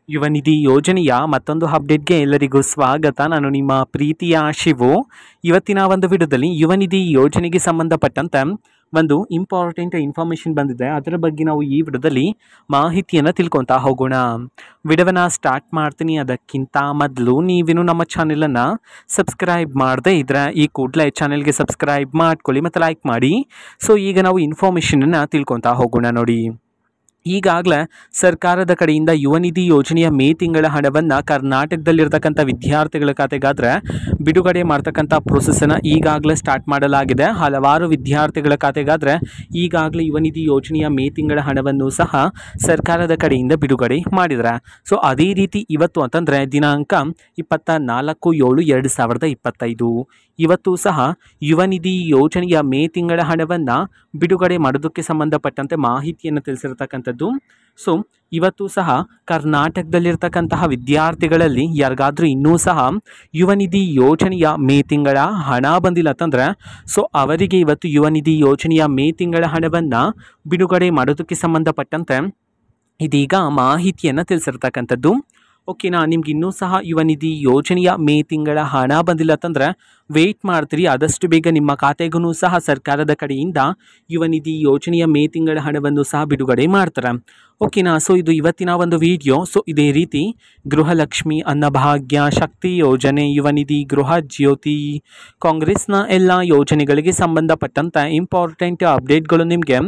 ಯುವ ನಿಧಿ ಯೋಜನೆಯ ಮತ್ತೊಂದು ಅಪ್ಡೇಟ್ಗೆ ಎಲ್ಲರಿಗೂ ಸ್ವಾಗತ. ನಾನು ನಿಮ್ಮ ಪ್ರೀತಿಯ ಶಿವು. ಇವತ್ತಿನ ಒಂದು ವಿಡಿಯೋದಲ್ಲಿ ಯುವ ನಿಧಿ ಯೋಜನೆಗೆ ಸಂಬಂಧಪಟ್ಟಂತೆ ಒಂದು ಇಂಪಾರ್ಟೆಂಟ್ ಇನ್ಫಾರ್ಮೇಷನ್ ಬಂದಿದೆ. ಅದರ ಬಗ್ಗೆ ನಾವು ಈ ವಿಡಿಯೋದಲ್ಲಿ ಮಾಹಿತಿಯನ್ನು ತಿಳ್ಕೊತಾ ಹೋಗೋಣ. ವಿಡಿಯೋವನ್ನು ಸ್ಟಾರ್ಟ್ ಮಾಡ್ತೀನಿ. ಅದಕ್ಕಿಂತ ಮೊದಲು ನೀವೇನು ನಮ್ಮ ಚಾನೆಲನ್ನು ಸಬ್ಸ್ಕ್ರೈಬ್ ಮಾಡದೇ ಇದ್ರೆ ಈ ಕೂಡಲೇ ಚಾನೆಲ್ಗೆ ಸಬ್ಸ್ಕ್ರೈಬ್ ಮಾಡ್ಕೊಳ್ಳಿ ಮತ್ತು ಲೈಕ್ ಮಾಡಿ. ಸೊ ಈಗ ನಾವು ಇನ್ಫಾರ್ಮೇಷನನ್ನು ತಿಳ್ಕೊತಾ ಹೋಗೋಣ. ನೋಡಿ, ಈಗಾಗಲೇ ಸರ್ಕಾರದ ಕಡೆಯಿಂದ ಯುವ ನಿಧಿ ಯೋಜನೆಯ ಮೇ ತಿಂಗಳ ಹಣವನ್ನು ಕರ್ನಾಟಕದಲ್ಲಿರ್ತಕ್ಕಂಥ ವಿದ್ಯಾರ್ಥಿಗಳ ಖಾತೆಗಾದರೆ ಬಿಡುಗಡೆ ಮಾಡ್ತಕ್ಕಂಥ ಪ್ರೊಸೆಸನ್ನು ಈಗಾಗಲೇ ಸ್ಟಾರ್ಟ್ ಮಾಡಲಾಗಿದೆ. ಹಲವಾರು ವಿದ್ಯಾರ್ಥಿಗಳ ಖಾತೆಗಾದರೆ ಈಗಾಗಲೇ ಯುವ ನಿಧಿ ಯೋಜನೆಯ ಮೇ ತಿಂಗಳ ಹಣವನ್ನು ಸಹ ಸರ್ಕಾರದ ಕಡೆಯಿಂದ ಬಿಡುಗಡೆ ಮಾಡಿದರೆ. ಸೊ ಅದೇ ರೀತಿ ಇವತ್ತು ಅಂತಂದರೆ ದಿನಾಂಕ 24/7/2025 ಇವತ್ತು ಸಹ ಯುವ ನಿಧಿ ಯೋಜನೆಯ ಮೇ ತಿಂಗಳ ಹಣವನ್ನು ಬಿಡುಗಡೆ ಮಾಡೋದಕ್ಕೆ ಸಂಬಂಧಪಟ್ಟಂತೆ ಮಾಹಿತಿಯನ್ನು ತಿಳಿಸಿರ್ತಕ್ಕಂಥದ್ದು. ಸೊ ಇವತ್ತು ಸಹ ಕರ್ನಾಟಕದಲ್ಲಿರ್ತಕ್ಕಂತಹ ವಿದ್ಯಾರ್ಥಿಗಳಲ್ಲಿ ಯಾರಿಗಾದರೂ ಇನ್ನೂ ಸಹ ಯುವ ನಿಧಿ ಯೋಜನೆಯ ಮೇ ತಿಂಗಳ ಹಣ ಬಂದಿಲ್ಲ ಅಂತಂದರೆ ಸೊ ಅವರಿಗೆ ಇವತ್ತು ಯುವ ನಿಧಿ ಯೋಜನೆಯ ಮೇ ತಿಂಗಳ ಹಣವನ್ನು ಬಿಡುಗಡೆ ಮಾಡೋದಕ್ಕೆ ಸಂಬಂಧಪಟ್ಟಂತೆ ಇದೀಗ ಮಾಹಿತಿಯನ್ನು ತಿಳಿಸಿರ್ತಕ್ಕಂಥದ್ದು. ಓಕೆನಾ, ನಿಮ್ಗೆ ಇನ್ನೂ ಸಹ ಯುವ ನಿಧಿ ಯೋಜನೆಯ ಮೇ ತಿಂಗಳ ಹಣ ಬಂದಿಲ್ಲ ಅಂತಂದರೆ ವೆಯ್ಟ್ ಮಾಡ್ತೀರಿ. ಆದಷ್ಟು ಬೇಗ ನಿಮ್ಮ ಖಾತೆಗೂ ಸಹ ಸರ್ಕಾರದ ಕಡೆಯಿಂದ ಯುವ ನಿಧಿ ಯೋಜನೆಯ ಮೇ ತಿಂಗಳ ಹಣವನ್ನು ಸಹ ಬಿಡುಗಡೆ ಮಾಡ್ತಾರೆ. ಓಕೆನಾ, ಸೊ ಇದು ಇವತ್ತಿನ ಒಂದು ವಿಡಿಯೋ. ಸೊ ಇದೇ ರೀತಿ ಗೃಹಲಕ್ಷ್ಮಿ, ಅನ್ನಭಾಗ್ಯ, ಶಕ್ತಿ ಯೋಜನೆ, ಯುವ ನಿಧಿ, ಗೃಹ ಜ್ಯೋತಿ, ಕಾಂಗ್ರೆಸ್ನ ಎಲ್ಲ ಯೋಜನೆಗಳಿಗೆ ಸಂಬಂಧಪಟ್ಟಂಥ ಇಂಪಾರ್ಟೆಂಟ್ ಅಪ್ಡೇಟ್ಗಳು ನಿಮಗೆ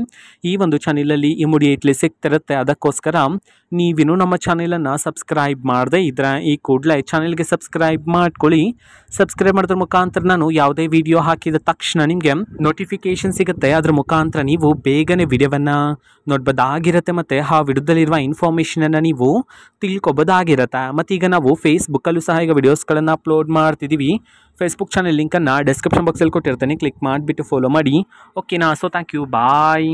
ಈ ಒಂದು ಚಾನೆಲಲ್ಲಿ ಇಮಿಡಿಯೇಟ್ಲಿ ಸಿಗ್ತಿರುತ್ತೆ. ಅದಕ್ಕೋಸ್ಕರ ನೀವಿನ್ನೂ ನಮ್ಮ ಚಾನೆಲನ್ನು ಸಬ್ಸ್ಕ್ರೈಬ್ ಮಾಡದೇ ಇದ್ರೆ ಈ ಕೂಡಲೇ ಚಾನೆಲ್ಗೆ ಸಬ್ಸ್ಕ್ರೈಬ್ ಮಾಡ್ಕೊಳ್ಳಿ. ಸಬ್ಸ್ಕ್ರೈಬ್ ಮಾಡೋದ್ರ ಮುಖಾಂತರ ನಾನು ಯಾವುದೇ ವಿಡಿಯೋ ಹಾಕಿದ ತಕ್ಷಣ ನಿಮಗೆ ನೋಟಿಫಿಕೇಶನ್ ಸಿಗುತ್ತೆ. ಅದರ ಮುಖಾಂತರ ನೀವು ಬೇಗನೆ ವಿಡಿಯೋವನ್ನು ನೋಡ್ಬೋದಾಗಿರುತ್ತೆ ಮತ್ತು ಆ ವಿಡಿಯೋದಲ್ಲಿರುವ ಇನ್ಫಾರ್ಮೇಷನನ್ನು ನೀವು ತಿಳ್ಕೊಬೋದಾಗಿರುತ್ತೆ. ಮತ್ತು ಈಗ ನಾವು ಫೇಸ್ಬುಕ್ಕಲ್ಲೂ ಸಹ ಈಗ ವಿಡಿಯೋಸ್ಗಳನ್ನು ಅಪ್ಲೋಡ್ ಮಾಡ್ತಿದ್ದೀವಿ. ಫೇಸ್ಬುಕ್ ಚಾನೆಲ್ ಲಿಂಕನ್ನು ಡಿಸ್ಕ್ರಿಪ್ಷನ್ ಬಾಕ್ಸಲ್ಲಿ ಕೊಟ್ಟಿರ್ತೇನೆ, ಕ್ಲಿಕ್ ಮಾಡಿಬಿಟ್ಟು ಫಾಲೋ ಮಾಡಿ. ಓಕೆನಾ, ಸೊ ಥ್ಯಾಂಕ್ ಯು, ಬಾಯ್.